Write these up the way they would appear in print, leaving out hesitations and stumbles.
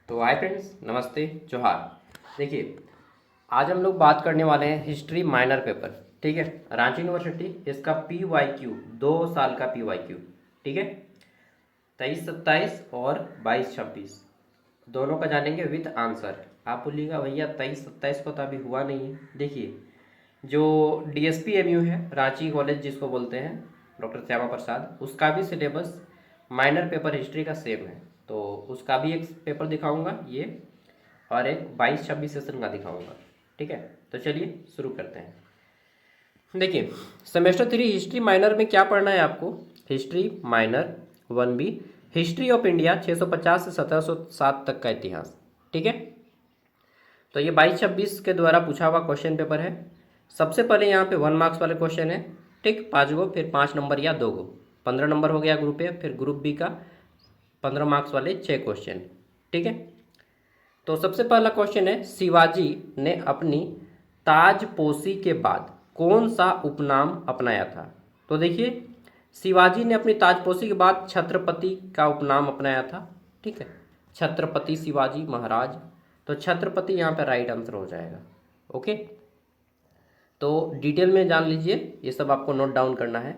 तो hi friends, नमस्ते, जोहार। देखिए, आज हम लोग बात करने वाले हैं हिस्ट्री माइनर पेपर। ठीक है, रांची यूनिवर्सिटी इसका PYQ 2 साल का PYQ। ठीक है, 23-27 और 22-26 दोनों का जानेंगे विद आंसर। आप बोलिएगा भैया 23-27 को तो अभी हुआ नहीं है। देखिए, जो DSP MU है, रांची कॉलेज जिसको बोलते हैं, डॉक्टर श्यामा प्रसाद, उसका भी सिलेबस माइनर पेपर हिस्ट्री का सेम है। तो उसका भी एक पेपर दिखाऊंगा ये, और एक 22-26 सेशन का दिखाऊंगा। ठीक है, तो चलिए शुरू करते हैं। देखिए, सेमेस्टर 3 हिस्ट्री माइनर में क्या पढ़ना है आपको। History minor 1B, history of India 650 से 1707 तक का इतिहास। ठीक है, तो ये 22-26 के द्वारा पूछा हुआ क्वेश्चन पेपर है। सबसे पहले यहाँ पे 1 मार्क्स वाले क्वेश्चन है। ठीक, 5 गो, फिर 5 नंबर या 2 गो, 15 नंबर हो गया ग्रुप ए, फिर ग्रुप बी का 15 मार्क्स वाले 6 क्वेश्चन। ठीक है, तो सबसे पहला क्वेश्चन है, शिवाजी ने अपनी ताजपोशी के बाद कौन सा उपनाम अपनाया था। तो देखिए, शिवाजी ने अपनी ताजपोशी के बाद छत्रपति का उपनाम अपनाया था। ठीक है, छत्रपति शिवाजी महाराज। तो छत्रपति यहाँ पे राइट आंसर हो जाएगा। ओके, तो डिटेल में जान लीजिए, ये सब आपको नोट डाउन करना है।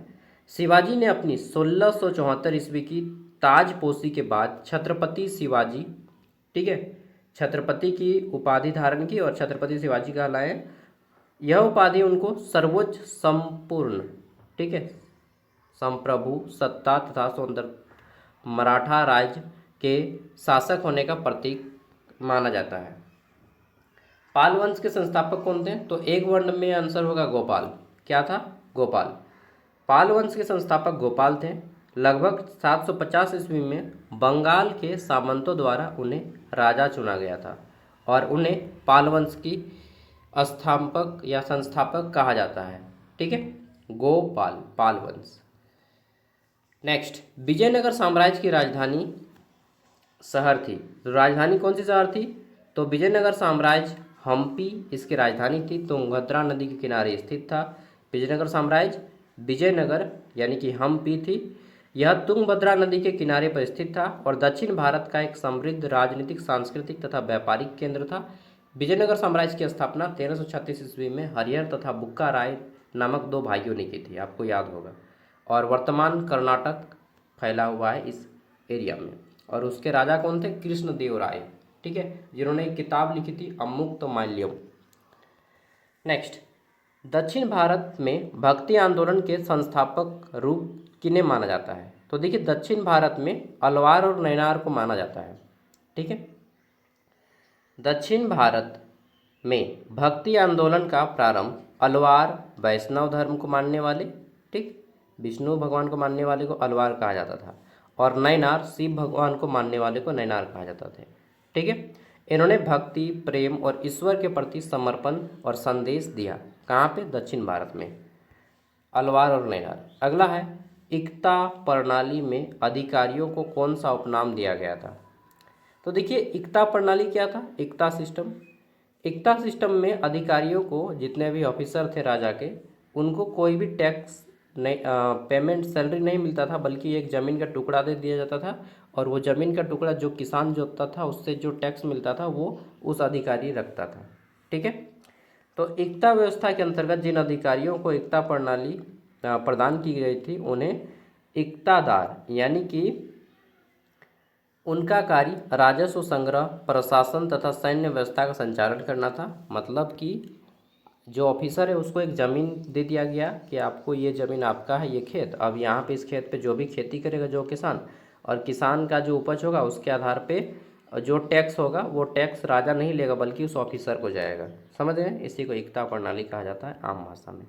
शिवाजी ने अपनी 1674 ईस्वी की ताजपोशी के बाद छत्रपति शिवाजी, ठीक है, छत्रपति की उपाधि धारण की और छत्रपति शिवाजी कहलाए। यह उपाधि उनको सर्वोच्च संपूर्ण, ठीक है, संप्रभु सत्ता तथा सौंदर्य मराठा राज्य के शासक होने का प्रतीक माना जाता है। पाल वंश के संस्थापक कौन थे। तो एक वर्ण में आंसर होगा गोपाल। क्या था, गोपाल। पाल वंश के संस्थापक गोपाल थे। लगभग 750 ईस्वी में बंगाल के सामंतों द्वारा उन्हें राजा चुना गया था और उन्हें पाल वंश की स्थापक या संस्थापक कहा जाता है। ठीक है, गोपाल, पाल वंश। नेक्स्ट, विजयनगर साम्राज्य की राजधानी शहर थी। तो राजधानी कौन सी शहर थी। तो विजयनगर साम्राज्य हम्पी इसकी राजधानी थी, तुंगभद्रा नदी के किनारे स्थित था। विजयनगर साम्राज्य विजयनगर यानी कि हम्पी थी। यह तुंगभद्रा नदी के किनारे पर स्थित था और दक्षिण भारत का एक समृद्ध राजनीतिक, सांस्कृतिक तथा व्यापारिक केंद्र था। विजयनगर साम्राज्य की स्थापना 1336 ईस्वी में हरिहर तथा बुक्का राय नामक 2 भाइयों ने की थी, आपको याद होगा। और वर्तमान कर्नाटक फैला हुआ है इस एरिया में। और उसके राजा कौन थे, कृष्णदेव राय। ठीक है, जिन्होंने एक किताब लिखी थी अमुक्त माल्यम। नेक्स्ट, दक्षिण भारत में भक्ति आंदोलन के संस्थापक रूप किन्हें माना जाता है। तो देखिए, दक्षिण भारत में अलवार और नैनार को माना जाता है। ठीक है, दक्षिण भारत में भक्ति आंदोलन का प्रारंभ अलवार वैष्णव धर्म को मानने वाले, ठीक, विष्णु भगवान को मानने वाले को अलवार कहा जाता था, और नैनार शिव भगवान को मानने वाले को नैनार कहा जाता था। ठीक है, इन्होंने भक्ति, प्रेम और ईश्वर के प्रति समर्पण और संदेश दिया। कहाँ पे, दक्षिण भारत में, अलवार और नैनार। अगला है, इक्ता प्रणाली में अधिकारियों को कौन सा उपनाम दिया गया था। तो देखिए, इक्ता प्रणाली क्या था, इक्ता सिस्टम। इक्ता सिस्टम में अधिकारियों को, जितने भी ऑफिसर थे राजा के, उनको कोई भी टैक्स नहीं, पेमेंट सैलरी नहीं मिलता था, बल्कि एक ज़मीन का टुकड़ा दे दिया जाता था और वो ज़मीन का टुकड़ा जो किसान जोतता था उससे जो टैक्स मिलता था वो उस अधिकारी रखता था। ठीक है, तो एकता व्यवस्था के अंतर्गत जिन अधिकारियों को एकता प्रणाली प्रदान की गई थी, उन्हें एकतादार, यानी कि उनका कार्य राजस्व संग्रह, प्रशासन तथा सैन्य व्यवस्था का संचालन करना था। मतलब कि जो ऑफिसर है उसको एक ज़मीन दे दिया गया कि आपको ये ज़मीन आपका है, ये खेत, अब यहाँ पे इस खेत पे जो भी खेती करेगा जो किसान, और किसान का जो उपज होगा उसके आधार पे जो टैक्स होगा वो टैक्स राजा नहीं लेगा बल्कि उस ऑफिसर को जाएगा। समझ रहे हैं, इसी को एकता प्रणाली कहा जाता है आम भाषा में।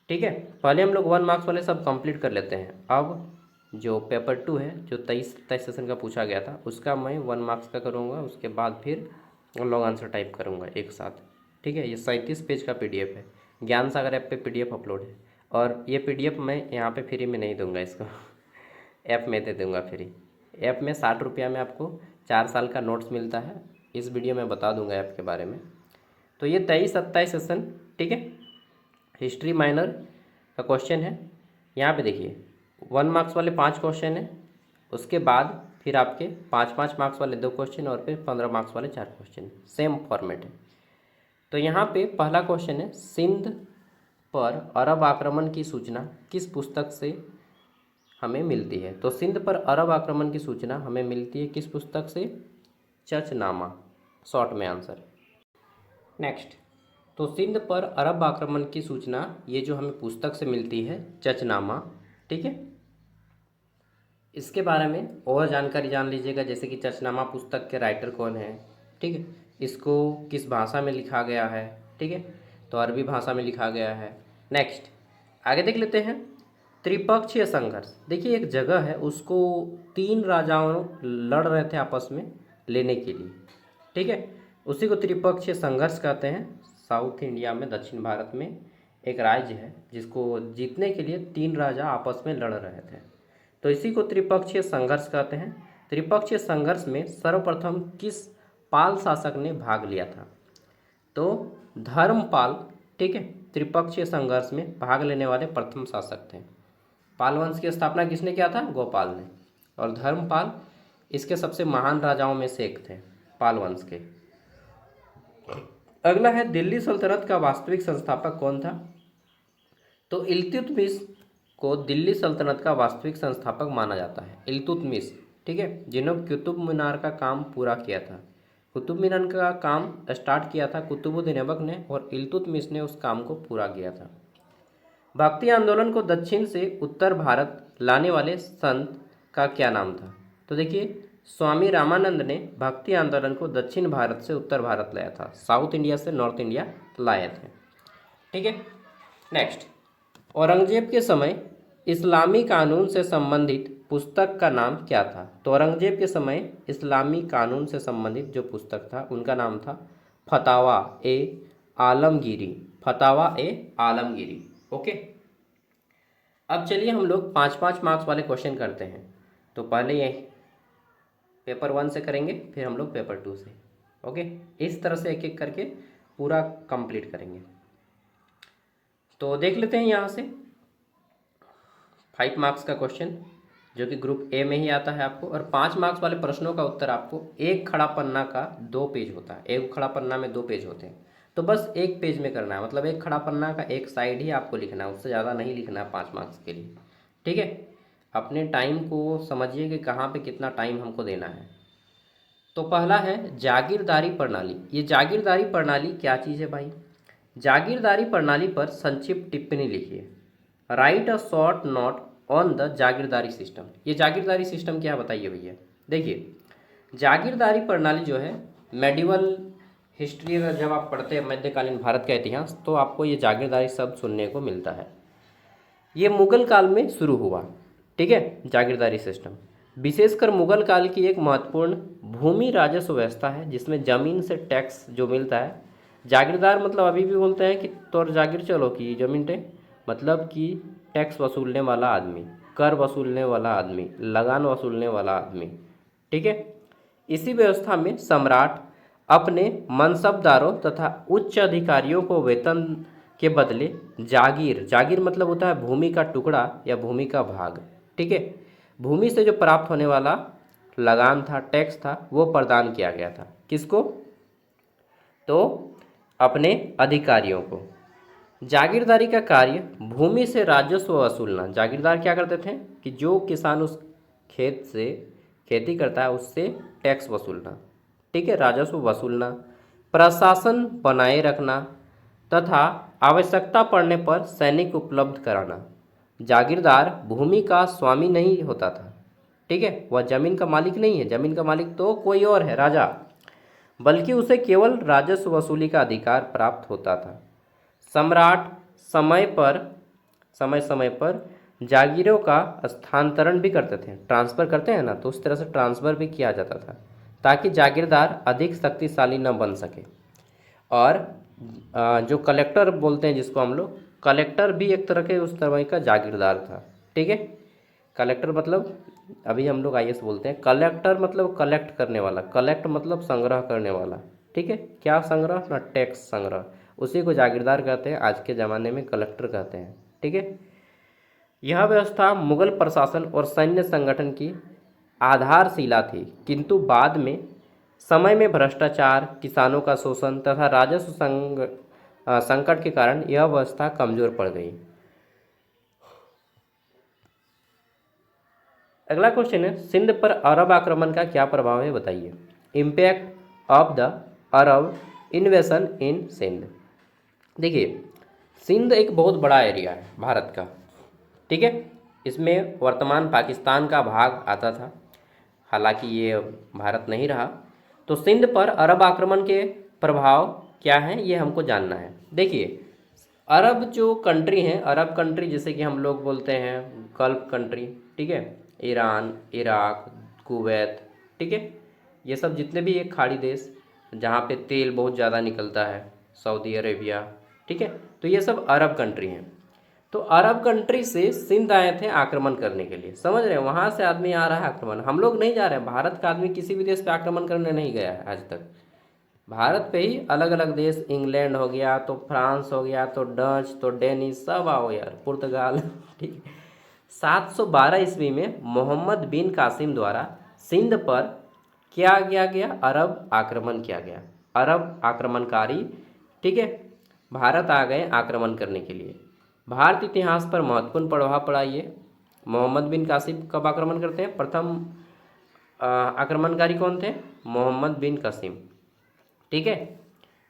ठीक है, पहले हम लोग 1 मार्क्स वाले सब कंप्लीट कर लेते हैं। अब जो पेपर 2 है, जो 23-27 सेशन का पूछा गया था, उसका मैं 1 मार्क्स का करूँगा, उसके बाद फिर लॉन्ग आंसर टाइप करूँगा एक साथ। ठीक है, ये 37 पेज का PDF है, ज्ञान सागर ऐप पे PDF अपलोड है। और ये PDF मैं यहाँ पे फ्री में नहीं दूंगा, इसको ऐप में दे दूंगा फ्री। ऐप में 60 रुपया में आपको 4 साल का नोट्स मिलता है। इस वीडियो में बता दूंगा ऐप के बारे में। तो ये 23-27 सेशन, ठीक है, हिस्ट्री माइनर का क्वेश्चन है। यहाँ पे देखिए, 1 मार्क्स वाले 5 क्वेश्चन है, उसके बाद फिर आपके 5-5 मार्क्स वाले 2 क्वेश्चन और फिर 15 मार्क्स वाले 4 क्वेश्चन, सेम फॉर्मेट है। तो यहाँ पे पहला क्वेश्चन है, सिंध पर अरब आक्रमण की सूचना किस पुस्तक से हमें मिलती है? तो सिंध पर अरब आक्रमण की सूचना हमें मिलती है किस पुस्तक से? चचनामा, शॉर्ट में आंसर। नेक्स्ट, तो सिंध पर अरब आक्रमण की सूचना ये जो हमें पुस्तक से मिलती है चचनामा, ठीक है। इसके बारे में और जानकारी जान लीजिएगा, जैसे कि चचनामा पुस्तक के राइटर कौन है, ठीक है, इसको किस भाषा में लिखा गया है, ठीक है, तो अरबी भाषा में लिखा गया है। नेक्स्ट, आगे देख लेते हैं, त्रिपक्षीय संघर्ष। देखिए एक जगह है, उसको 3 राजाओं लड़ रहे थे आपस में लेने के लिए, ठीक है, उसी को त्रिपक्षीय संघर्ष कहते हैं। साउथ इंडिया में, दक्षिण भारत में एक राज्य है जिसको जीतने के लिए 3 राजा आपस में लड़ रहे थे, तो इसी को त्रिपक्षीय संघर्ष कहते हैं। त्रिपक्षीय संघर्ष में सर्वप्रथम किस पाल शासक ने भाग लिया था? तो धर्मपाल, ठीक है, त्रिपक्षीय संघर्ष में भाग लेने वाले प्रथम शासक थे। पाल वंश की स्थापना किसने किया था? गोपाल ने। और धर्मपाल इसके सबसे महान राजाओं में से एक थे, पाल वंश के। अगला है, दिल्ली सल्तनत का वास्तविक संस्थापक कौन था? तो इल्तुतमिश को दिल्ली सल्तनत का वास्तविक संस्थापक माना जाता है, इल्तुतमिश, ठीक है, जिन्होंने कुतुब मीनार का काम पूरा किया था। कुतुब मीनार का काम स्टार्ट किया था कुतुबुद्दीन ऐबक ने, और इल्तुतमिश ने उस काम को पूरा किया था। भक्ति आंदोलन को दक्षिण से उत्तर भारत लाने वाले संत का क्या नाम था? तो देखिए, स्वामी रामानंद ने भक्ति आंदोलन को दक्षिण भारत से उत्तर भारत लाया था, साउथ इंडिया से नॉर्थ इंडिया लाए थे, ठीक है। नेक्स्ट, औरंगजेब के समय इस्लामी कानून से संबंधित पुस्तक का नाम क्या था? तो औरंगजेब के समय इस्लामी कानून से संबंधित जो पुस्तक था उनका नाम था फतावा ए आलमगीरी, फतावा ए आलमगीरी, ओके। अब चलिए हम लोग 5-5 मार्क्स वाले क्वेश्चन करते हैं। तो पहले ये पेपर 1 से करेंगे, फिर हम लोग पेपर 2 से, ओके। इस तरह से एक एक करके पूरा कंप्लीट करेंगे। तो देख लेते हैं यहाँ से 5 मार्क्स का क्वेश्चन जो कि ग्रुप ए में ही आता है आपको, और 5 मार्क्स वाले प्रश्नों का उत्तर आपको एक खड़ा पन्ना का 2 पेज होता है, एक खड़ा पन्ना में 2 पेज होते हैं, तो बस एक पेज में करना है, मतलब एक खड़ा पन्ना का एक साइड ही आपको लिखना है, उससे ज़्यादा नहीं लिखना है 5 मार्क्स के लिए, ठीक है। अपने टाइम को समझिए कि कहाँ पे कितना टाइम हमको देना है। तो पहला है जागीरदारी प्रणाली। ये जागीरदारी प्रणाली क्या चीज़ है भाई? जागीरदारी प्रणाली पर संक्षिप्त टिप्पणी लिखिए। Write a short note on the jagirdari system. ये जागीरदारी सिस्टम क्या बताइए भैया? देखिए, जागीरदारी प्रणाली जो है, मेडिवल हिस्ट्री अगर जब आप पढ़ते हैं, मध्यकालीन भारत का इतिहास, तो आपको ये जागीरदारी शब्द सुनने को मिलता है। ये मुगल काल में शुरू हुआ, ठीक है, जागीरदारी सिस्टम। विशेषकर मुगल काल की एक महत्वपूर्ण भूमि राजस्व व्यवस्था है जिसमें जमीन से टैक्स जो मिलता है। जागीरदार मतलब अभी भी बोलते हैं कि तोर जागीर चलो कि जमीन टे, मतलब कि टैक्स वसूलने वाला आदमी, कर वसूलने वाला आदमी, लगान वसूलने वाला आदमी, ठीक है। इसी व्यवस्था में सम्राट अपने मनसबदारों तथा उच्च अधिकारियों को वेतन के बदले जागीर, जागीर मतलब होता है भूमि का टुकड़ा या भूमि का भाग, ठीक है, भूमि से जो प्राप्त होने वाला लगान था, टैक्स था, वो प्रदान किया गया था। किसको? तो अपने अधिकारियों को। जागीरदारी का कार्य भूमि से राजस्व वसूलना। जागीरदार क्या करते थे कि जो किसान उस खेत से खेती करता है उससे टैक्स वसूलना, ठीक है, राजस्व वसूलना, प्रशासन बनाए रखना तथा आवश्यकता पड़ने पर सैनिक उपलब्ध कराना। जागीरदार भूमि का स्वामी नहीं होता था, ठीक है, वह जमीन का मालिक नहीं है, जमीन का मालिक तो कोई और है, राजा, बल्कि उसे केवल राजस्व वसूली का अधिकार प्राप्त होता था। सम्राट समय समय पर जागीरों का स्थानांतरण भी करते थे, ट्रांसफ़र करते हैं ना, तो उस तरह से ट्रांसफ़र भी किया जाता था ताकि जागीरदार अधिक शक्तिशाली न बन सके। और जो कलेक्टर बोलते हैं जिसको हम लोग, कलेक्टर भी एक तरह के उस तरह का जागीरदार था, ठीक है। कलेक्टर मतलब अभी हम लोग आईएएस बोलते हैं, कलेक्टर मतलब कलेक्ट करने वाला, कलेक्ट मतलब संग्रह करने वाला, ठीक है, क्या संग्रह ना, टैक्स संग्रह, उसी को जागीरदार कहते हैं, आज के ज़माने में कलेक्टर कहते हैं, ठीक है। यह व्यवस्था मुगल प्रशासन और सैन्य संगठन की आधारशिला थी, किंतु बाद में समय में भ्रष्टाचार, किसानों का शोषण तथा राजस्व संकट के कारण यह व्यवस्था कमजोर पड़ गई। अगला क्वेश्चन है, सिंध पर अरब आक्रमण का क्या प्रभाव है बताइए। Impact of the Arab invasion in Sindh. देखिए, सिंध एक बहुत बड़ा एरिया है भारत का, ठीक है। इसमें वर्तमान पाकिस्तान का भाग आता था, हालांकि ये भारत नहीं रहा। तो सिंध पर अरब आक्रमण के प्रभाव क्या हैं ये हमको जानना है। देखिए, अरब जो कंट्री हैं, अरब कंट्री जैसे कि हम लोग बोलते हैं गल्फ कंट्री, ठीक है, ईरान, इराक, कुवैत, ठीक है, ये सब जितने भी ये खाड़ी देश जहाँ पे तेल बहुत ज़्यादा निकलता है, सऊदी अरेबिया, ठीक है, तो ये सब अरब कंट्री हैं। तो अरब कंट्री से सिंध आए थे आक्रमण करने के लिए, समझ रहे हैं, वहाँ से आदमी आ रहा है आक्रमण। हम लोग नहीं जा रहे हैं, भारत का आदमी किसी भी देश पे आक्रमण करने नहीं गया है आज तक। भारत पे ही अलग अलग देश, इंग्लैंड हो गया, तो फ्रांस हो गया, तो डच, तो डेनिश, सब आओ यार, पुर्तगाल, ठीक है। 712 ईस्वी में मोहम्मद बिन कासिम द्वारा सिंध पर क्या किया गया, अरब आक्रमण किया गया। अरब आक्रमणकारी, ठीक है, भारत आ गए आक्रमण करने के लिए। भारत इतिहास पर महत्वपूर्ण प्रभाव पड़ा ये। मोहम्मद बिन कासिम कब आक्रमण करते हैं? प्रथम आक्रमणकारी कौन थे? मोहम्मद बिन कासिम, ठीक है।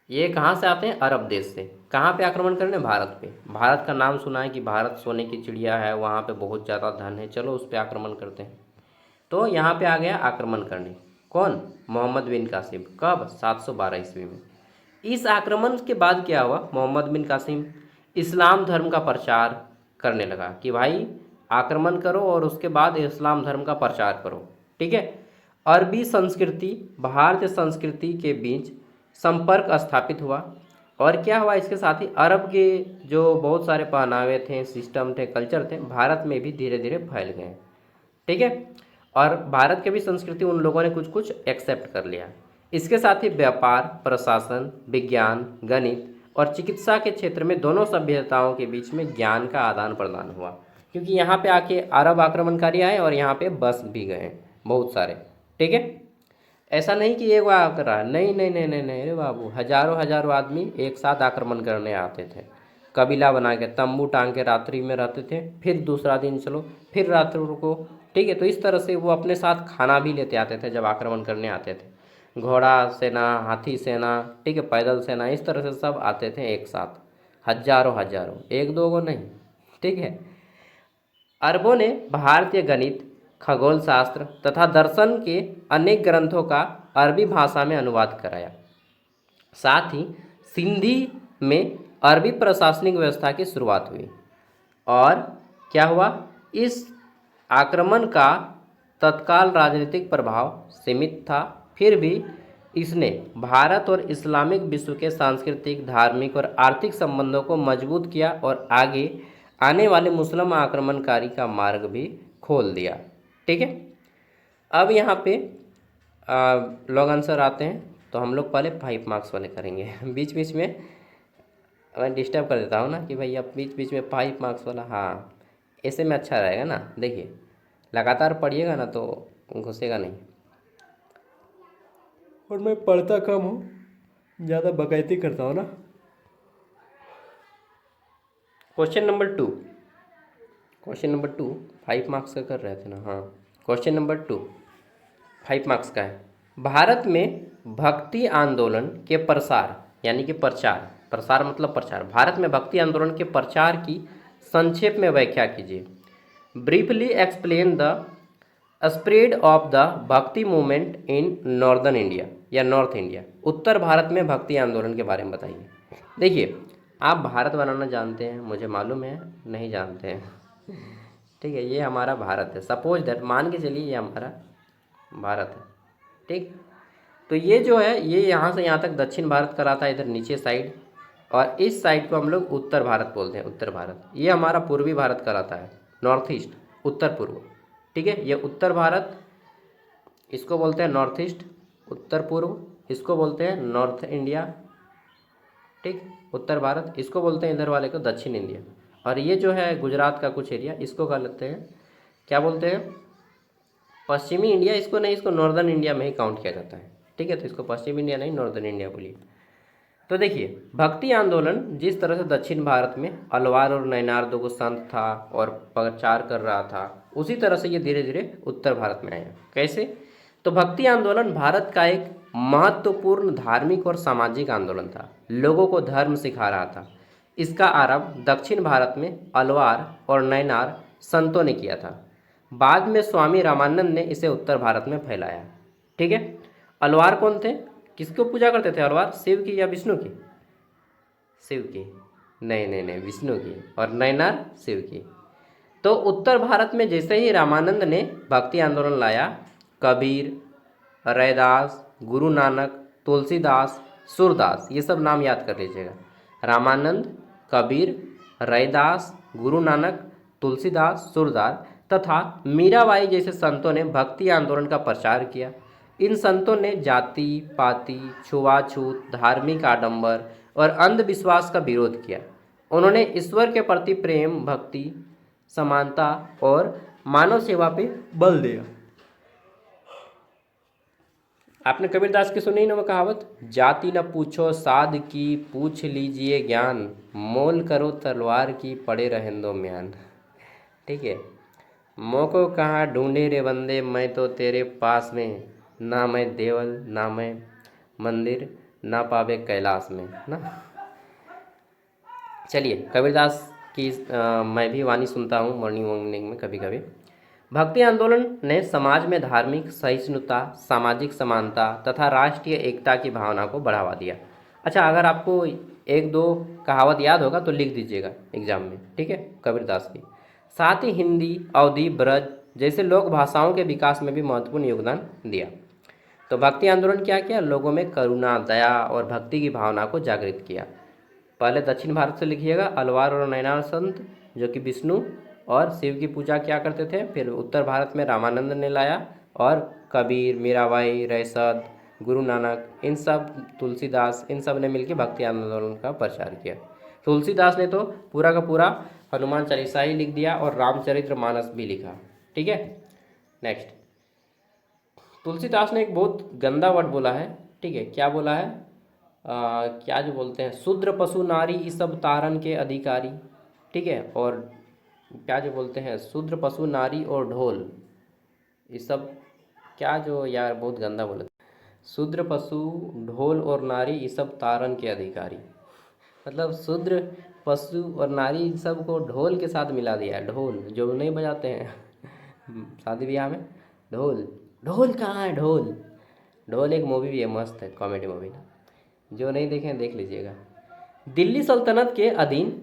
ये कहाँ से आते हैं? अरब देश से। कहाँ पे आक्रमण करने? भारत पे। भारत का नाम सुना है कि भारत सोने की चिड़िया है, वहाँ पे बहुत ज़्यादा धन है, चलो उस पर आक्रमण करते हैं। तो यहाँ पे आ गया आक्रमण करने कौन? मोहम्मद बिन कासिम। कब? 712 ईस्वी में। इस आक्रमण के बाद क्या हुआ? मोहम्मद बिन कासिम इस्लाम धर्म का प्रचार करने लगा कि भाई आक्रमण करो और उसके बाद इस्लाम धर्म का प्रचार करो, ठीक है। अरबी संस्कृति भारतीय संस्कृति के बीच संपर्क स्थापित हुआ। और क्या हुआ इसके साथ ही, अरब के जो बहुत सारे पहनावे थे, सिस्टम थे, कल्चर थे, भारत में भी धीरे धीरे फैल गए, ठीक है। और भारत के भी संस्कृति उन लोगों ने कुछ कुछ एक्सेप्ट कर लिया। इसके साथ ही व्यापार, प्रशासन, विज्ञान, गणित और चिकित्सा के क्षेत्र में दोनों सभ्यताओं के बीच में ज्ञान का आदान प्रदान हुआ, क्योंकि यहाँ पे आके अरब आक्रमणकारी आए और यहाँ पे बस भी गए बहुत सारे, ठीक है। ऐसा नहीं कि एक बार कर रहा है, नहीं नहीं नहीं नहीं नहीं, अरे बाबू, हजारों हजारों आदमी एक साथ आक्रमण करने आते थे। कबीला बना के तंबू टांग के रात्रि में रहते थे, फिर दूसरा दिन चलो, फिर रात्रि रुको, ठीक है। तो इस तरह से वो अपने साथ खाना भी लेते आते थे जब आक्रमण करने आते थे। घोड़ा सेना, हाथी सेना, ठीक है, पैदल सेना, इस तरह से सब आते थे एक साथ, हजारों हजारों, एक दो को नहीं, ठीक है। अरबों ने भारतीय गणित, खगोल शास्त्र तथा दर्शन के अनेक ग्रंथों का अरबी भाषा में अनुवाद कराया। साथ ही सिंधी में अरबी प्रशासनिक व्यवस्था की शुरुआत हुई। और क्या हुआ? इस आक्रमण का तत्काल राजनीतिक प्रभाव सीमित था, फिर भी इसने भारत और इस्लामिक विश्व के सांस्कृतिक, धार्मिक और आर्थिक संबंधों को मजबूत किया और आगे आने वाले मुस्लिम आक्रमणकारी का मार्ग भी खोल दिया, ठीक है। अब यहाँ पे लॉन्ग आंसर आते हैं, तो हम लोग पहले 5 मार्क्स वाले करेंगे। बीच बीच में मैं डिस्टर्ब कर देता हूँ ना कि भाई अब बीच बीच में 5 मार्क्स वाला, हाँ, ऐसे में अच्छा रहेगा ना। देखिए, लगातार पढ़िएगा ना तो घुसेगा नहीं। और मैं पढ़ता कम हूँ, ज़्यादा बकैती करता हूँ ना। क्वेश्चन नंबर 2, 5 मार्क्स का कर रहे थे ना, हाँ। क्वेश्चन नंबर 2 5 मार्क्स का है। भारत में भक्ति आंदोलन के प्रसार, यानी कि प्रचार, प्रसार मतलब प्रचार, भारत में भक्ति आंदोलन के प्रचार की संक्षेप में व्याख्या कीजिए। Briefly explain the spread of the भक्ति मूवमेंट इन नॉर्दर्न इंडिया या नॉर्थ इंडिया। उत्तर भारत में भक्ति आंदोलन के बारे में बताइए। देखिए, आप भारत बनाना जानते हैं, मुझे मालूम है, नहीं जानते हैं, ठीक है। ये हमारा भारत है, सपोज दैट, मान के चलिए ये हमारा भारत है, ठीक। तो ये जो है, ये यहाँ से यहाँ तक दक्षिण भारत का रहा था, इधर नीचे साइड, और इस साइड को हम लोग उत्तर भारत बोलते हैं, उत्तर भारत। ये हमारा पूर्वी भारत का रहता है, नॉर्थ ईस्ट, उत्तर पूर्व, ठीक है। ये उत्तर भारत, इसको बोलते हैं नॉर्थ ईस्ट, उत्तर पूर्व इसको बोलते हैं नॉर्थ इंडिया, ठीक। उत्तर भारत इसको बोलते हैं, इधर वाले को दक्षिण इंडिया। और ये जो है गुजरात का कुछ एरिया, इसको क्या लेते हैं, क्या बोलते हैं? पश्चिमी इंडिया इसको नहीं, इसको नॉर्दर्न इंडिया में ही काउंट किया जाता है। ठीक है, तो इसको पश्चिमी इंडिया नहीं नॉर्दर्न इंडिया बोलिए। तो देखिए, भक्ति आंदोलन जिस तरह से दक्षिण भारत में अलवार और नैनार दो को संत था और प्रचार कर रहा था, उसी तरह से ये धीरे धीरे उत्तर भारत में आया। कैसे? तो भक्ति आंदोलन भारत का एक महत्वपूर्ण धार्मिक और सामाजिक आंदोलन था, लोगों को धर्म सिखा रहा था। इसका आरंभ दक्षिण भारत में अलवार और नैनार संतों ने किया था। बाद में स्वामी रामानंद ने इसे उत्तर भारत में फैलाया। ठीक है, अलवार कौन थे? किसको पूजा करते थे अलवार? शिव की या विष्णु की? शिव की। नहीं नहीं नहीं, विष्णु की। और नैनार शिव की। तो उत्तर भारत में जैसे ही रामानंद ने भक्ति आंदोलन लाया, कबीर, रैदास, गुरु नानक, तुलसीदास, सूरदास, ये सब नाम याद कर लीजिएगा। रामानंद, कबीर, रैदास, गुरु नानक, तुलसीदास, सूरदास तथा मीराबाई जैसे संतों ने भक्ति आंदोलन का प्रचार किया। इन संतों ने जाति पाति, छुआछूत, धार्मिक आडंबर और अंधविश्वास का विरोध किया। उन्होंने ईश्वर के प्रति प्रेम, भक्ति, समानता और मानव सेवा पे बल दिया। आपने कबीरदास की सुनी ना वो कहावत, जाति न पूछो साध की, पूछ लीजिए ज्ञान, मोल करो तलवार की, पड़े रहेंदो म्यान। ठीक है, मोको कहाँ ढूंढे रे बंदे, मैं तो तेरे पास में, ना मैं देवल ना मैं मंदिर, ना पावे कैलाश में ना। चलिए, कबीरदास की मैं भी वाणी सुनता हूँ मॉर्निंग में कभी कभी। भक्ति आंदोलन ने समाज में धार्मिक सहिष्णुता, सामाजिक समानता तथा राष्ट्रीय एकता की भावना को बढ़ावा दिया। अच्छा, अगर आपको एक दो कहावत याद होगा तो लिख दीजिएगा एग्जाम में। ठीक है, कबीरदास की। साथ ही हिंदी, अवधी, ब्रज जैसे लोक भाषाओं के विकास में भी महत्वपूर्ण योगदान दिया। तो भक्ति आंदोलन क्या किया? लोगों में करुणा, दया और भक्ति की भावना को जागृत किया। पहले दक्षिण भारत से लिखिएगा, अलवार और नैनार संत जो कि विष्णु और शिव की पूजा क्या करते थे। फिर उत्तर भारत में रामानंद ने लाया, और कबीर, मीराबाई, रैसद, गुरु नानक, इन सब, तुलसीदास, इन सब ने मिलकर भक्ति आंदोलन का प्रचार किया। तुलसीदास ने तो पूरा का पूरा हनुमान चालीसा ही लिख दिया और रामचरित्र मानस भी लिखा। ठीक है, नेक्स्ट, तुलसीदास ने एक बहुत गंदा वर्ड बोला है। ठीक है, क्या बोला है? क्या जो बोलते हैं, शूद्र पशु नारी ये सब तारन के अधिकारी। ठीक है, और क्या जो बोलते हैं, शूद्र पशु नारी और ढोल, ये सब क्या जो यार बहुत गंदा बोला। शूद्र पशु, ढोल और नारी ये सब तारन के अधिकारी, मतलब शूद्र पशु और नारी सबको ढोल के साथ मिला दिया है। ढोल जो नहीं बजाते हैं शादी ब्याह में, ढोल, ढोल कहाँ है? ढोल, ढोल एक मूवी भी है, मस्त है, कॉमेडी मूवी ना, जो नहीं देखें देख लीजिएगा। दिल्ली सल्तनत के अधीन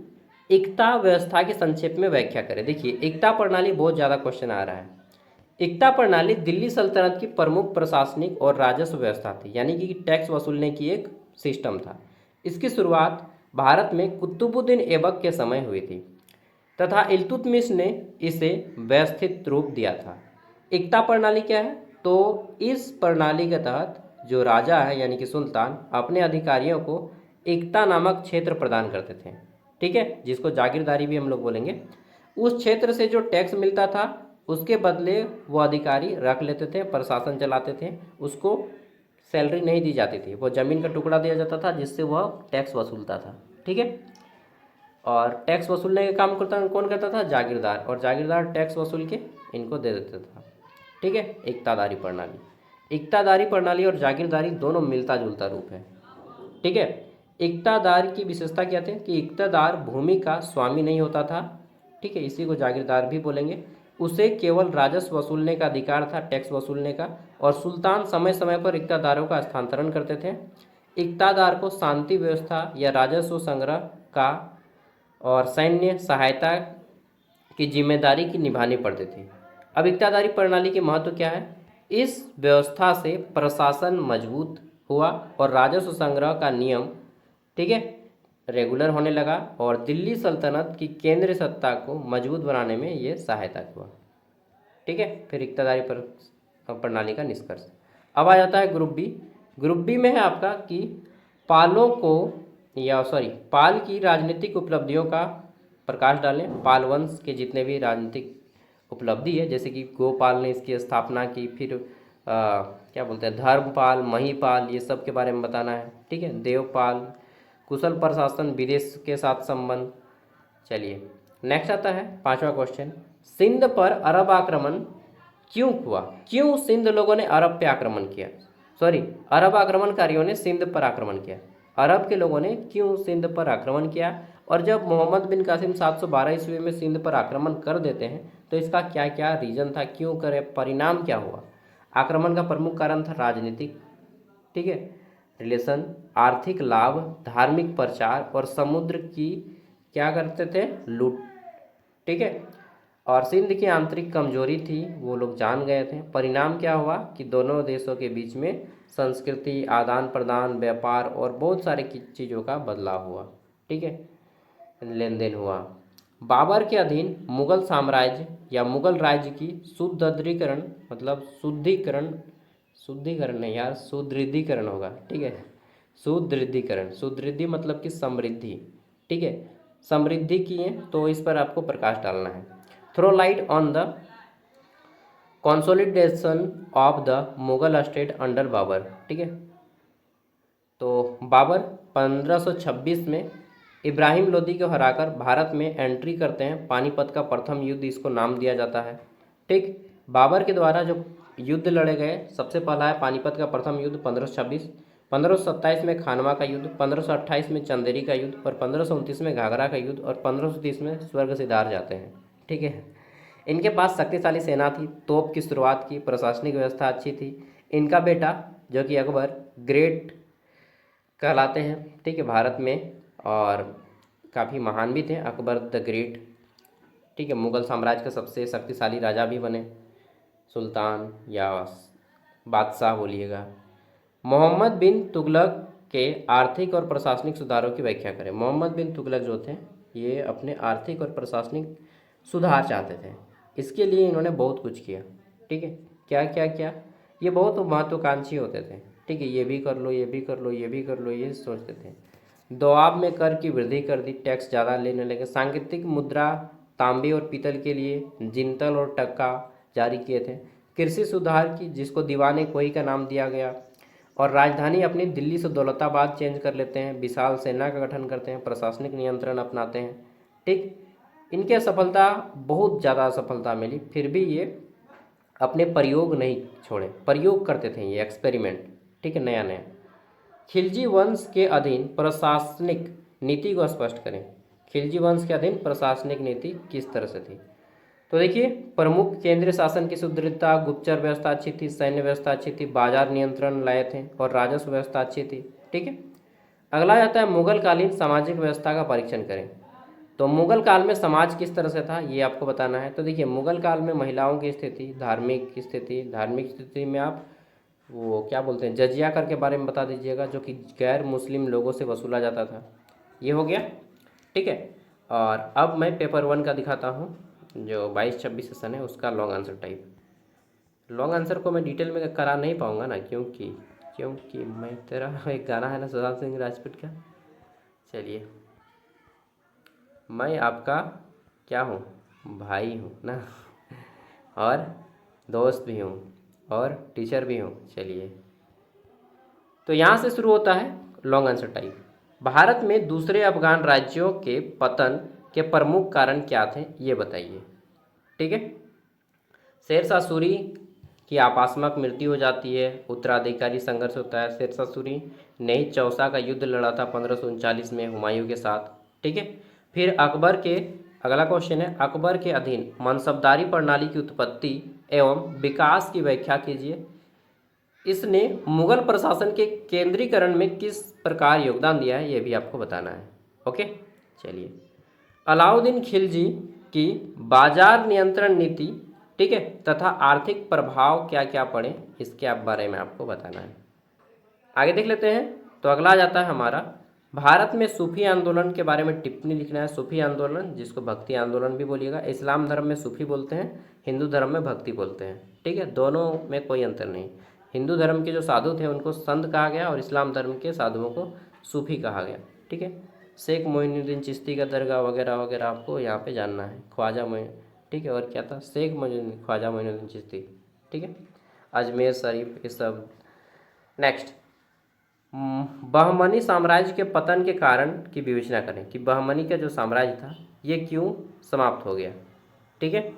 एकता व्यवस्था की संक्षेप में व्याख्या करें। देखिए, एकता प्रणाली बहुत ज़्यादा क्वेश्चन आ रहा है। एकता प्रणाली दिल्ली सल्तनत की प्रमुख प्रशासनिक और राजस्व व्यवस्था थी, यानी कि टैक्स वसूलने की एक सिस्टम था। इसकी शुरुआत भारत में कुतुबुद्दीन ऐबक के समय हुई थी तथा इल्तुतमिश ने इसे व्यवस्थित रूप दिया था। एकता प्रणाली क्या है? तो इस प्रणाली के तहत जो राजा है यानी कि सुल्तान अपने अधिकारियों को एकता नामक क्षेत्र प्रदान करते थे। ठीक है, जिसको जागीरदारी भी हम लोग बोलेंगे। उस क्षेत्र से जो टैक्स मिलता था उसके बदले वो अधिकारी रख लेते थे, प्रशासन चलाते थे, उसको सैलरी नहीं दी जाती थी, वो ज़मीन का टुकड़ा दिया जाता था जिससे वह टैक्स वसूलता था। ठीक है, और टैक्स वसूलने का काम कौन करता था? जागीरदार, और जागीरदार टैक्स वसूल के इनको दे देता था। ठीक है, एकतादारी प्रणाली। एकतादारी प्रणाली और जागीरदारी दोनों मिलता जुलता रूप है। ठीक है, एकतादार की विशेषता क्या थी कि एकतादार भूमि का स्वामी नहीं होता था। ठीक है, इसी को जागीरदार भी बोलेंगे। उसे केवल राजस्व वसूलने का अधिकार था, टैक्स वसूलने का, और सुल्तान समय समय पर एकतादारों का स्थानांतरण करते थे। एकतादार को शांति व्यवस्था या राजस्व संग्रह का और सैन्य सहायता की जिम्मेदारी की निभानी पड़ती थी। अब एकतादारी प्रणाली के महत्व क्या है? इस व्यवस्था से प्रशासन मजबूत हुआ और राजस्व संग्रह का नियम, ठीक है, रेगुलर होने लगा और दिल्ली सल्तनत की केंद्रीय सत्ता को मजबूत बनाने में ये सहायता हुआ। ठीक है, फिर एकतादारी प्रणाली का निष्कर्ष। अब आ जाता है ग्रुप बी। ग्रुप बी में है आपका कि पाल की राजनीतिक उपलब्धियों का प्रकाश डालें। पाल वंश के जितने भी राजनीतिक उपलब्धि है, जैसे कि गोपाल ने इसकी स्थापना की, फिर क्या बोलते हैं धर्मपाल, महीपाल, ये सब के बारे में बताना है। ठीक है, देवपाल, कुशल प्रशासन, विदेश के साथ संबंध। चलिए नेक्स्ट आता है 5वां क्वेश्चन, सिंध पर अरब आक्रमण क्यों हुआ? क्यों सिंध लोगों ने अरब पे आक्रमण किया? सॉरी, अरब आक्रमणकारियों ने सिंध पर आक्रमण किया। अरब के लोगों ने क्यों सिंध पर आक्रमण किया? और जब मोहम्मद बिन कासिम 712 ईस्वी में सिंध पर आक्रमण कर देते हैं तो इसका क्या क्या रीजन था, क्यों करे, परिणाम क्या हुआ? आक्रमण का प्रमुख कारण था राजनीतिक, ठीक है, रिलेशन, आर्थिक लाभ, धार्मिक प्रचार और समुद्र की क्या करते थे, लूट। ठीक है, और सिंध की आंतरिक कमजोरी थी, वो लोग जान गए थे। परिणाम क्या हुआ कि दोनों देशों के बीच में संस्कृति, आदान प्रदान, व्यापार और बहुत सारे चीज़ों का बदलाव हुआ। ठीक है, लेन देन हुआ। बाबर के अधीन मुगल साम्राज्य या मुगल राज्य की सुदृढ़ीकरण, मतलब शुद्धिकरण, शुद्धिकरण नहीं यार, सुदृढ़ीकरण होगा। ठीक है, सुदृढ़ीकरण, सुदृढ़ी मतलब कि समृद्धि। ठीक है, समृद्धि की है, तो इस पर आपको प्रकाश डालना है। Throw light on the consolidation of the Mughal state under Babur. ठीक है, तो बाबर 1526 में इब्राहिम लोदी को हराकर भारत में एंट्री करते हैं। पानीपत का प्रथम युद्ध इसको नाम दिया जाता है। ठीक, बाबर के द्वारा जो युद्ध लड़े गए, सबसे पहला है पानीपत का प्रथम युद्ध 1526, 1527 में खानवा का युद्ध, 1528 में चंदेरी का युद्ध और 1529 में घाघरा का युद्ध और 1530 में स्वर्ग सिधार जाते हैं। ठीक है, इनके पास शक्तिशाली सेना थी, तोप की शुरुआत की, प्रशासनिक व्यवस्था अच्छी थी। इनका बेटा जो कि अकबर ग्रेट कहलाते हैं, ठीक है, भारत में, और काफ़ी महान भी थे अकबर द ग्रेट। ठीक है, मुगल साम्राज्य का सबसे शक्तिशाली राजा भी बने, सुल्तान या बादशाह बोलिएगा। मोहम्मद बिन तुगलक के आर्थिक और प्रशासनिक सुधारों की व्याख्या करें। मोहम्मद बिन तुगलक जो थे ये अपने आर्थिक और प्रशासनिक सुधार चाहते थे, इसके लिए इन्होंने बहुत कुछ किया। ठीक है, क्या क्या क्या, ये बहुत महत्वाकांक्षी होते थे। ठीक है, ये भी कर लो, ये भी कर लो, ये भी कर लो, ये सोचते थे। दोआब में कर की वृद्धि कर दी, टैक्स ज़्यादा लेने लगे। सांकेतिक मुद्रा तांबे और पीतल के लिए जिंतल और टक्का जारी किए थे। कृषि सुधार की, जिसको दीवाने कोई का नाम दिया गया। और राजधानी अपनी दिल्ली से दौलताबाद चेंज कर लेते हैं। विशाल सेना का गठन करते हैं, प्रशासनिक नियंत्रण अपनाते हैं। ठीक, इनके सफलता बहुत ज़्यादा सफलता मिली, फिर भी ये अपने प्रयोग नहीं छोड़े, प्रयोग करते थे ये, एक्सपेरिमेंट। ठीक है, नया नया। खिलजी वंश के अधीन प्रशासनिक नीति को स्पष्ट करें। खिलजी वंश के अधीन प्रशासनिक नीति किस तरह से थी? तो देखिए, प्रमुख केंद्रीय शासन की सुदृढ़ता, गुप्तचर व्यवस्था अच्छी थी, सैन्य व्यवस्था अच्छी थी, बाजार नियंत्रण लाए थे और राजस्व व्यवस्था अच्छी थी। ठीक है, अगला आता है मुगल कालीन सामाजिक व्यवस्था का परीक्षण करें। तो मुगल काल में समाज किस तरह से था ये आपको बताना है। तो देखिए, मुगल काल में महिलाओं की स्थिति, धार्मिक स्थिति, धार्मिक स्थिति में आप वो क्या बोलते हैं, जजिया कर के बारे में बता दीजिएगा, जो कि गैर मुस्लिम लोगों से वसूला जाता था। ये हो गया। ठीक है, और अब मैं पेपर 1 का दिखाता हूँ, जो 22-26 सेशन है उसका long answer type. Long answer को मैं डिटेल में करा नहीं पाऊँगा ना, क्योंकि मैं तेरा एक गाना है ना सुशांत सिंह राजपूत का। चलिए, मैं आपका क्या हूँ, भाई हूँ ना, और दोस्त भी हूँ और टीचर भी हूँ। चलिए, तो यहाँ से शुरू होता है लॉन्ग आंसर टाइप। भारत में दूसरे अफगान राज्यों के पतन के प्रमुख कारण क्या थे ये बताइए। ठीक है, शेरशाह सूरी की आकस्मिक मृत्यु हो जाती है, उत्तराधिकारी संघर्ष होता है। शेरशाह सूरी ने ही चौसा का युद्ध लड़ा था 1539 में हुमायूं के साथ। ठीक है, फिर अकबर के, अगला क्वेश्चन है, अकबर के अधीन मनसबदारी प्रणाली की उत्पत्ति एवं विकास की व्याख्या कीजिए। इसने मुगल प्रशासन के केंद्रीकरण में किस प्रकार योगदान दिया है ये भी आपको बताना है। ओके, चलिए, अलाउद्दीन खिलजी की बाजार नियंत्रण नीति, ठीक है, तथा आर्थिक प्रभाव क्या क्या पड़े इसके बारे में आपको बताना है। आगे देख लेते हैं। तो अगला आ जाता है हमारा, भारत में सूफी आंदोलन के बारे में टिप्पणी लिखना है। सूफी आंदोलन, जिसको भक्ति आंदोलन भी बोलिएगा। इस्लाम धर्म में सूफी बोलते हैं, हिंदू धर्म में भक्ति बोलते हैं। ठीक है, दोनों में कोई अंतर नहीं। हिंदू धर्म के जो साधु थे उनको संत कहा गया और इस्लाम धर्म के साधुओं को सूफी कहा गया। ठीक है, शेख मोइनुद्दीन चिश्ती का दरगाह वगैरह वगैरह आपको यहाँ पे जानना है। ख्वाजा ठीक है, और क्या था, शेख मोइनुद्दीन, ख्वाजा मोइनुद्दीन चिश्ती, ठीक है, अजमेर शरीफ, ये सब। नेक्स्ट, बहमनी साम्राज्य के पतन के कारण की विवेचना करें कि बहमनी का जो साम्राज्य था ये क्यों समाप्त हो गया, ठीक है।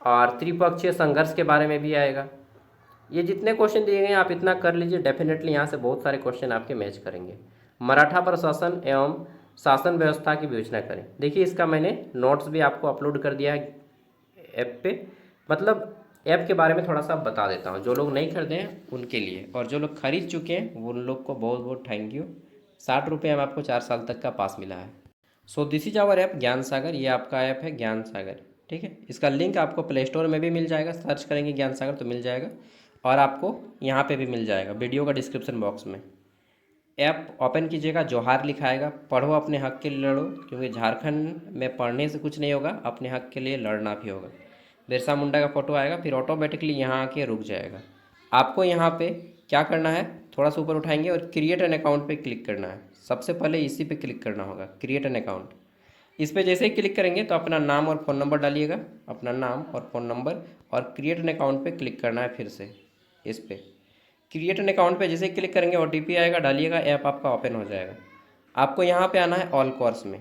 और त्रिपक्षीय संघर्ष के बारे में भी आएगा। ये जितने क्वेश्चन दिए गए हैं आप इतना कर लीजिए, डेफिनेटली यहाँ से बहुत सारे क्वेश्चन आपके मैच करेंगे। मराठा प्रशासन एवं शासन व्यवस्था की विवेचना करें। देखिए इसका मैंने नोट्स भी आपको अपलोड कर दिया है ऐप पे, मतलब ऐप के बारे में थोड़ा सा बता देता हूँ, जो लोग नहीं खरीदे हैं उनके लिए, और जो लोग खरीद चुके हैं वो उन लोग को बहुत बहुत थैंक यू। 60 रुपये में आपको 4 साल तक का पास मिला है। So this is our app Gyan Sagar, ये आपका ऐप है ज्ञान सागर, ठीक है। इसका लिंक आपको प्ले स्टोर में भी मिल जाएगा, सर्च करेंगे ज्ञान सागर तो मिल जाएगा, और आपको यहाँ पे भी मिल जाएगा वीडियो का डिस्क्रिप्शन बॉक्स में। ऐप ओपन कीजिएगा, जोहार लिखाएगा, पढ़ो अपने हक के लिए लड़ो, क्योंकि झारखंड में पढ़ने से कुछ नहीं होगा, अपने हक के लिए लड़ना भी होगा। बिरसा मुंडा का फोटो आएगा, फिर ऑटोमेटिकली यहाँ आके रुक जाएगा। आपको यहाँ पे क्या करना है, थोड़ा सा ऊपर उठाएंगे और क्रिएट एन अकाउंट पे क्लिक करना है। सबसे पहले इसी पे क्लिक करना होगा, क्रिएट एन अकाउंट। इस पर जैसे ही क्लिक करेंगे तो अपना नाम और फ़ोन नंबर डालिएगा, अपना नाम और फ़ोन नंबर, और क्रिएट एन अकाउंट पे क्लिक करना है। फिर से इस पर क्रिएट एन अकाउंट पे जैसे ही क्लिक करेंगे OTP आएगा, डालिएगा, ऐप आपका ओपन हो जाएगा। आपको यहाँ पे आना है ऑल कोर्स में।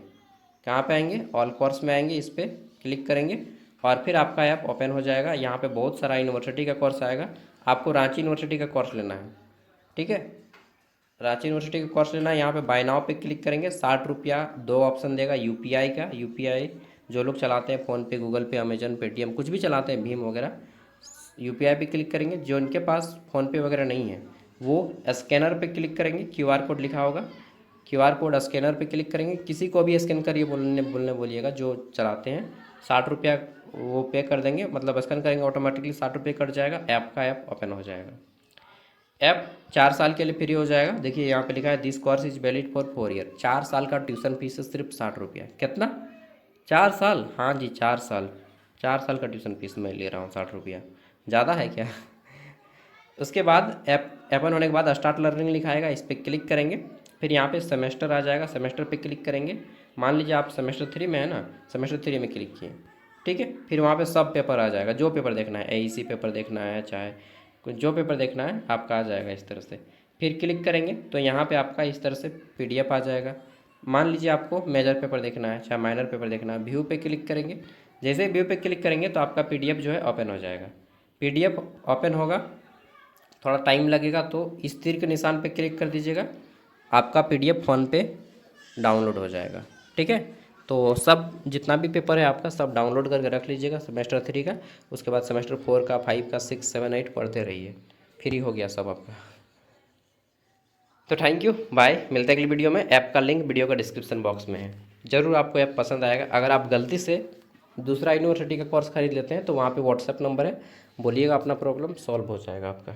कहाँ पे आएंगे, ऑल कोर्स में आएंगे, इस पर क्लिक करेंगे और फिर आपका ऐप ओपन हो जाएगा। यहाँ पे बहुत सारा यूनिवर्सिटी का कोर्स आएगा, आपको रांची यूनिवर्सिटी का कोर्स लेना है, ठीक है, रांची यूनिवर्सिटी का कोर्स लेना है। यहाँ पे बाय नाउ पे क्लिक करेंगे, 60 रुपया, 2 ऑप्शन देगा UPI का, UPI जो लोग चलाते हैं फ़ोनपे, गूगल पे, अमेजन, पेटीएम, कुछ भी चलाते हैं, भीम वगैरह, UPI पे क्लिक करेंगे। जो उनके पास फ़ोनपे वगैरह नहीं है वो स्कैनर पे क्लिक करेंगे, QR कोड लिखा होगा, QR कोड स्कैनर पे क्लिक करेंगे। किसी को भी स्कैन करिए, बोलने बोलिएगा जो चलाते हैं। 60 रुपया वो पे कर देंगे, मतलब स्कैन करेंगे, ऑटोमेटिकली 60 रुपये कट जाएगा, ऐप ओपन हो जाएगा। ऐप 4 साल के लिए फ्री हो जाएगा। देखिए यहाँ पे लिखा है this course is valid for 4 year. 4 साल का ट्यूशन फीस सिर्फ 60 रुपया। कितना, 4 साल? हाँ जी 4 साल, 4 साल का ट्यूशन फीस मैं ले रहा हूँ 60 रुपया, ज़्यादा है क्या? उसके बाद ऐप ओपन होने के बाद स्टार्ट लर्निंग लिखाएगा, इस पर क्लिक करेंगे। फिर यहाँ पे सेमेस्टर आ जाएगा, सेमेस्टर पे क्लिक करेंगे। मान लीजिए आप सेमेस्टर 3 में है ना, सेमेस्टर 3 में क्लिक किए, ठीक है। फिर वहाँ पे सब पेपर आ जाएगा, जो पेपर देखना है, AEC पेपर देखना है, चाहे कुछ जो पेपर देखना है आपका आ जाएगा इस तरह से। फिर क्लिक करेंगे तो यहाँ पे आपका इस तरह से PDF आ जाएगा। मान लीजिए आपको मेजर पेपर देखना है, चाहे माइनर पेपर देखना है, व्यू पे क्लिक करेंगे। जैसे ही व्यू पे क्लिक करेंगे तो आपका PDF जो है ओपन हो जाएगा। PDF ओपन होगा, थोड़ा टाइम लगेगा, तो इस तीर के निशान पे क्लिक कर दीजिएगा, आपका PDF फ़ोन पे डाउनलोड हो जाएगा, ठीक है। तो सब जितना भी पेपर है आपका सब डाउनलोड करके रख लीजिएगा सेमेस्टर 3 का। उसके बाद सेमेस्टर 4 का, 5 का, 6, 7, 8 पढ़ते रहिए, फ्री हो गया सब आपका। तो थैंक यू, बाय, मिलते हैं अगली वीडियो में। ऐप का लिंक वीडियो का डिस्क्रिप्शन बॉक्स में है। ज़रूर आपको ऐप पसंद आएगा। अगर आप गलती से दूसरा यूनिवर्सिटी का कोर्स खरीद लेते हैं तो वहाँ पे WhatsApp नंबर है, बोलिएगा अपना प्रॉब्लम, सॉल्व हो जाएगा आपका।